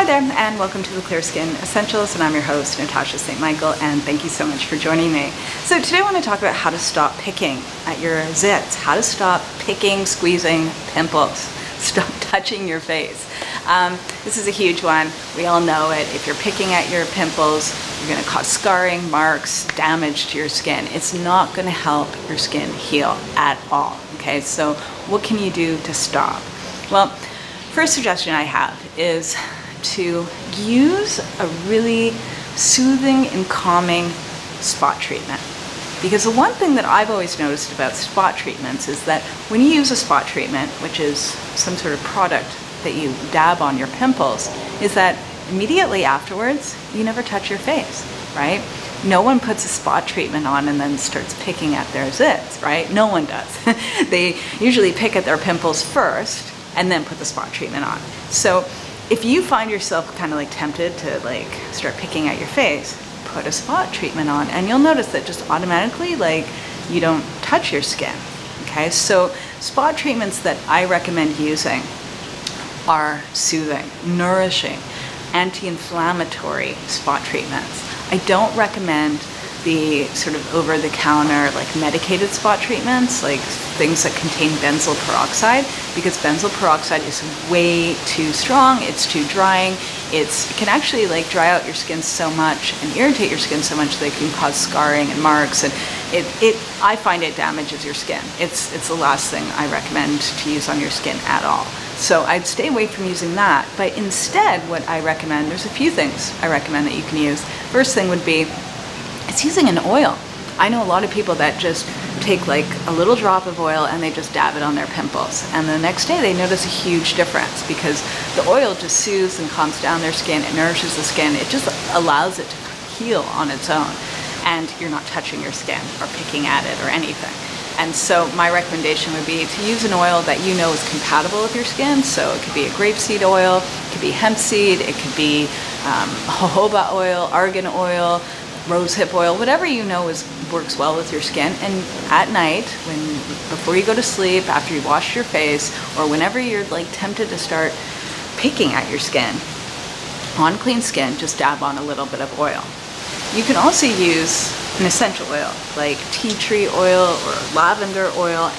Hi there, and welcome to the Clear Skin Essentials, and I'm your host, Natasha St. Michael, and thank you so much for joining me. So today I want to talk about how to stop picking at your zits, how to stop picking, squeezing pimples, stop touching your face. This is a huge one. We all know it. If you're picking at your pimples, you're going to cause scarring, marks, damage to your skin. It's not going to help your skin heal at all. Okay, so what can you do to stop? Well, first suggestion I have is to use a really soothing and calming spot treatment. Because the one thing that I've always noticed about spot treatments is that when you use a spot treatment, which is some sort of product that you dab on your pimples, is that immediately afterwards, you never touch your face, right? No one puts a spot treatment on and then starts picking at their zits, right? No one does. They usually pick at their pimples first and then put the spot treatment on. So if you find yourself kind of like tempted to like start picking at your face, put a spot treatment on and you'll notice that just automatically like you don't touch your skin. Okay, so spot treatments that I recommend using are soothing, nourishing, anti-inflammatory spot treatments. I don't recommend the sort of over-the-counter like medicated spot treatments, like things that contain benzoyl peroxide, because benzoyl peroxide is way too strong, it's too drying, it can actually like dry out your skin so much and irritate your skin so much that it can cause scarring and marks, and I find it damages your skin. It's the last thing I recommend to use on your skin at all. So I'd stay away from using that, but instead what I recommend, there's a few things I recommend that you can use. First thing would be, it's using an oil. I know a lot of people that just take like a little drop of oil and they just dab it on their pimples. And the next day they notice a huge difference because the oil just soothes and calms down their skin, it nourishes the skin, it just allows it to heal on its own. And you're not touching your skin or picking at it or anything. And so my recommendation would be to use an oil that you know is compatible with your skin. So it could be a grapeseed oil, it could be hemp seed, it could be jojoba oil, argan oil, rosehip oil, whatever you know works well with your skin. And at night, before you go to sleep, after you wash your face, or whenever you're like tempted to start picking at your skin, on clean skin, just dab on a little bit of oil. You can also use an essential oil like tea tree oil or lavender oil.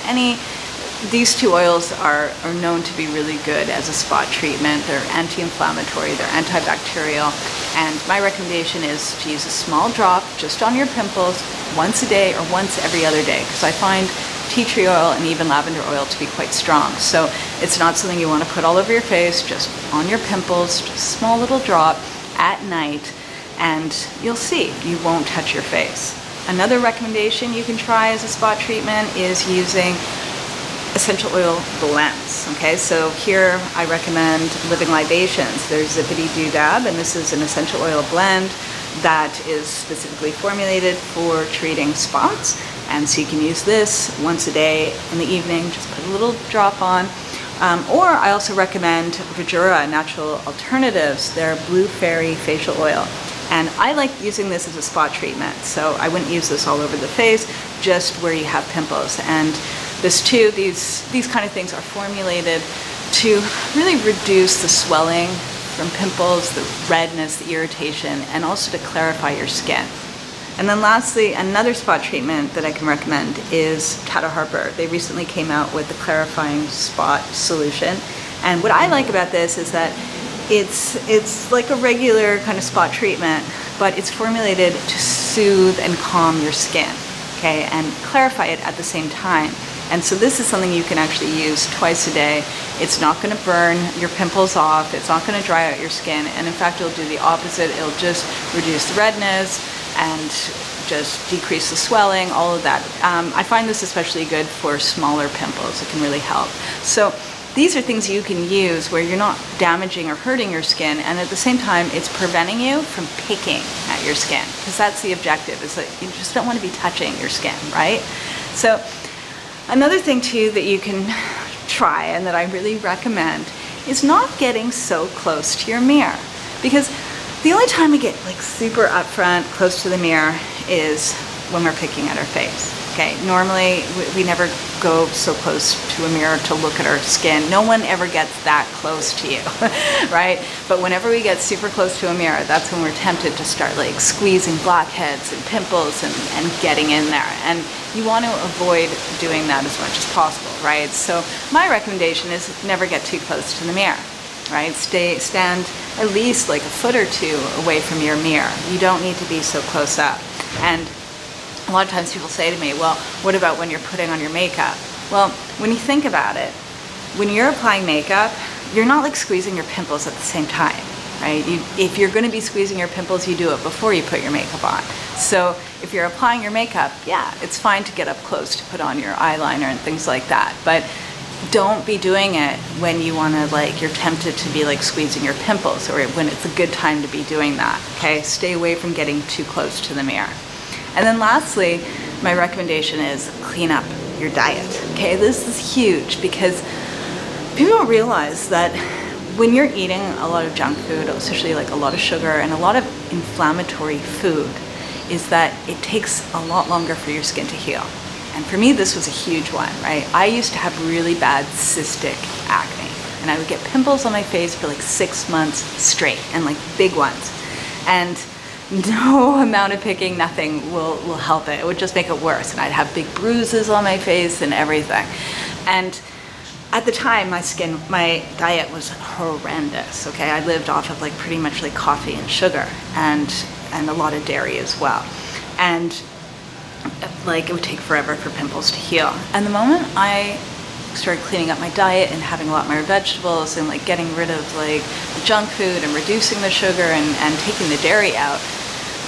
These two oils are known to be really good as a spot treatment. They're anti-inflammatory, they're antibacterial, and my recommendation is to use a small drop just on your pimples once a day or once every other day, because I find tea tree oil and even lavender oil to be quite strong. So it's not something you want to put all over your face, just on your pimples, just a small little drop at night, and you'll see you won't touch your face. Another recommendation you can try as a spot treatment is using essential oil blends. Okay, so here I recommend Living Libations. There's Zippity Doo Dab, and this is an essential oil blend that is specifically formulated for treating spots. And so you can use this once a day in the evening, just put a little drop on. Or I also recommend Vajura Natural Alternatives, their Blue Fairy facial oil. And I like using this as a spot treatment, so I wouldn't use this all over the face, just where you have pimples. And this too, these kind of things are formulated to really reduce the swelling from pimples, the redness, the irritation, and also to clarify your skin. And then lastly, another spot treatment that I can recommend is Tata Harper. They recently came out with the clarifying spot solution. And what I like about this is that it's like a regular kind of spot treatment, but it's formulated to soothe and calm your skin, okay, and clarify it at the same time. And so this is something you can actually use twice a day. It's not going to burn your pimples off, it's not going to dry out your skin, and in fact it'll do the opposite. It'll just reduce the redness and just decrease the swelling, all of that. I find this especially good for smaller pimples. It can really help. So these are things you can use where you're not damaging or hurting your skin, and at the same time it's preventing you from picking at your skin, because that's the objective, is that you just don't want to be touching your skin, right? So another thing too that you can try and that I really recommend is not getting so close to your mirror, because the only time we get like super up front, close to the mirror, is when we're picking at our face. Okay, normally we never go so close to a mirror to look at our skin. No one ever gets that close to you, right? But whenever we get super close to a mirror, that's when we're tempted to start like squeezing blackheads and pimples and getting in there. And you want to avoid doing that as much as possible, right? So my recommendation is never get too close to the mirror, right? Stand at least like a foot or two away from your mirror. You don't need to be so close up. And a lot of times people say to me, well, what about when you're putting on your makeup? Well, when you think about it, when you're applying makeup, you're not like squeezing your pimples at the same time, right? If you're going to be squeezing your pimples, you do it before you put your makeup on. So if you're applying your makeup, yeah, it's fine to get up close to put on your eyeliner and things like that. But don't be doing it when you want to, like, you're tempted to be like squeezing your pimples, or when it's a good time to be doing that, okay? Stay away from getting too close to the mirror. And then lastly, my recommendation is clean up your diet, okay? This is huge because people don't realize that when you're eating a lot of junk food, especially like a lot of sugar and a lot of inflammatory food, is that it takes a lot longer for your skin to heal. And for me, this was a huge one, right? I used to have really bad cystic acne, and I would get pimples on my face for like 6 months straight, and like big ones. And no amount of picking, nothing will help it. It would just make it worse. And I'd have big bruises on my face and everything. And at the time, my diet was horrendous, okay? I lived off of like pretty much like coffee and sugar and a lot of dairy as well. And like it would take forever for pimples to heal. And the moment I started cleaning up my diet and having a lot more vegetables and like getting rid of like the junk food and reducing the sugar and taking the dairy out,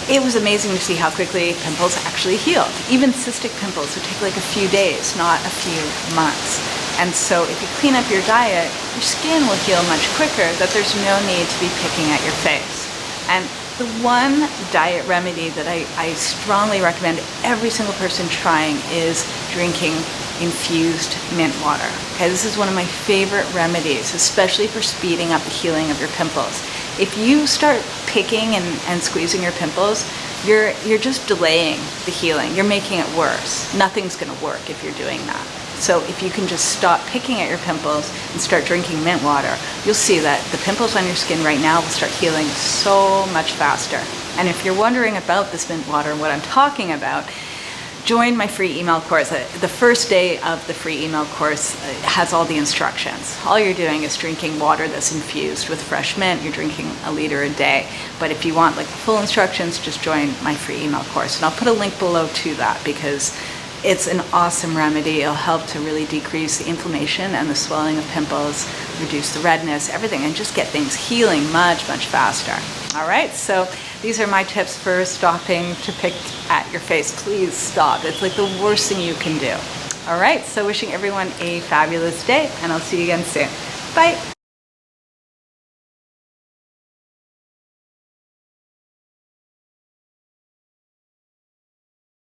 it was amazing to see how quickly pimples actually healed. Even cystic pimples would take like a few days, not a few months. And so if you clean up your diet, your skin will heal much quicker, that there's no need to be picking at your face. And the one diet remedy that I strongly recommend every single person trying is drinking infused mint water. Okay, this is one of my favorite remedies, especially for speeding up the healing of your pimples. If you start picking and squeezing your pimples, you're just delaying the healing. You're making it worse. Nothing's going to work if you're doing that. So if you can just stop picking at your pimples and start drinking mint water, you'll see that the pimples on your skin right now will start healing so much faster. And if you're wondering about this mint water and what I'm talking about, join my free email course. The first day of the free email course has all the instructions. All you're doing is drinking water that's infused with fresh mint. You're drinking a liter a day. But if you want like the full instructions, just join my free email course. And I'll put a link below to that because it's an awesome remedy. It'll help to really decrease the inflammation and the swelling of pimples, reduce the redness, everything, and just get things healing much, much faster. All right, so these are my tips for stopping to pick at your face. Please stop. It's like the worst thing you can do. All right, so wishing everyone a fabulous day, and I'll see you again soon. Bye.